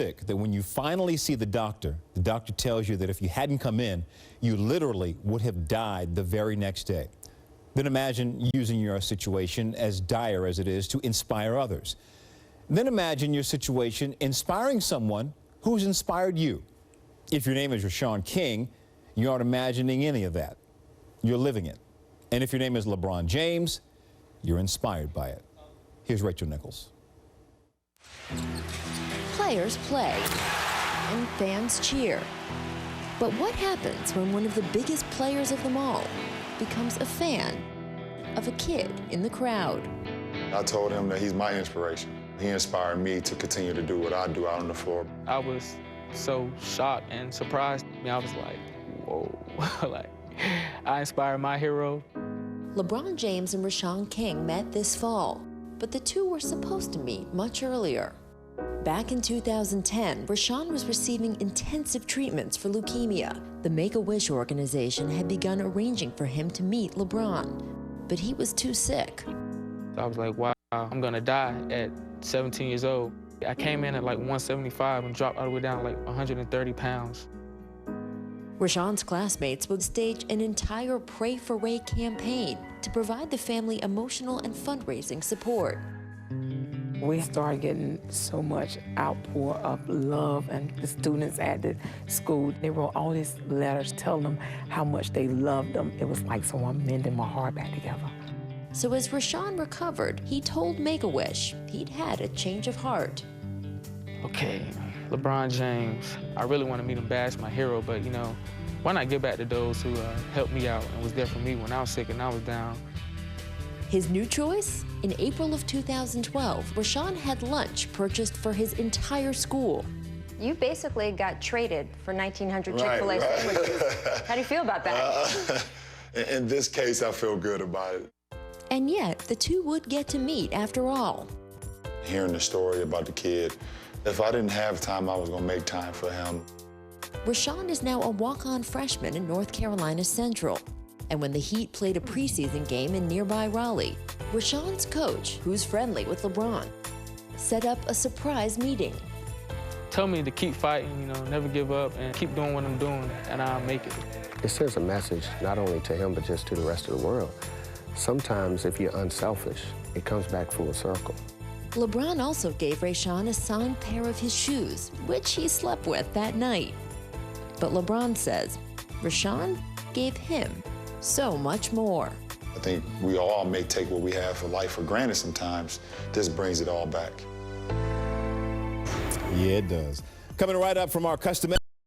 sick that when you finally see the doctor tells you that if you hadn't come in, you literally would have died the very next day. Then imagine using your situation, as dire as it is, to inspire others. Then imagine your situation inspiring someone who's inspired you. If your name is Rashawn King, you aren't imagining any of that. You're living it. And if your name is Lebron James, you're inspired by it. Here's Rachel Nichols. Players play, and fans cheer. But what happens when one of the biggest players of them all becomes a fan of a kid in the crowd? I told him that he's my inspiration. He inspired me to continue to do what I do out on the floor. I was so shocked and surprised. I was like, whoa, like, I inspired my hero. LeBron James and Rashawn King met this fall, but the two were supposed to meet much earlier. Back in 2010, Rashawn was receiving intensive treatments for leukemia. The Make-A-Wish organization had begun arranging for him to meet LeBron, but he was too sick. I was like, wow, I'm gonna die at 17 years old. I came in at like 175 and dropped all the way down to like 130 pounds. Rashawn's classmates would stage an entire Pray for Ray campaign to provide the family emotional and fundraising support. We started getting so much outpour of love, and the students at the school, they wrote all these letters telling them how much they loved them. It was like someone mending my heart back together. So as Rashawn recovered, he told Make-A-Wish he'd had a change of heart. Okay, LeBron James, I really want to meet him bad as my hero, but you know, why not give back to those who helped me out and was there for me when I was sick and I was down. His new choice? In April of 2012, Rashawn had lunch purchased for his entire school. You basically got traded for 1,900 Chick-fil-A sandwiches. How do you feel about that? In this case, I feel good about it. And yet, the two would get to meet after all. Hearing the story about the kid, if I didn't have time, I was going to make time for him. Rashawn is now a walk-on freshman in North Carolina Central. And when the Heat played a preseason game in nearby Raleigh, Rashawn's coach, who's friendly with LeBron, set up a surprise meeting. Tell me to keep fighting, you know, never give up, and keep doing what I'm doing, and I'll make it. It sends a message not only to him, but just to the rest of the world. Sometimes, if you're unselfish, it comes back full circle. LeBron also gave Rashawn a signed pair of his shoes, which he slept with that night. But LeBron says Rashawn gave him so much more. I think we all may take what we have for life for granted sometimes. This brings it all back. Yeah, it does. Coming right up from our custom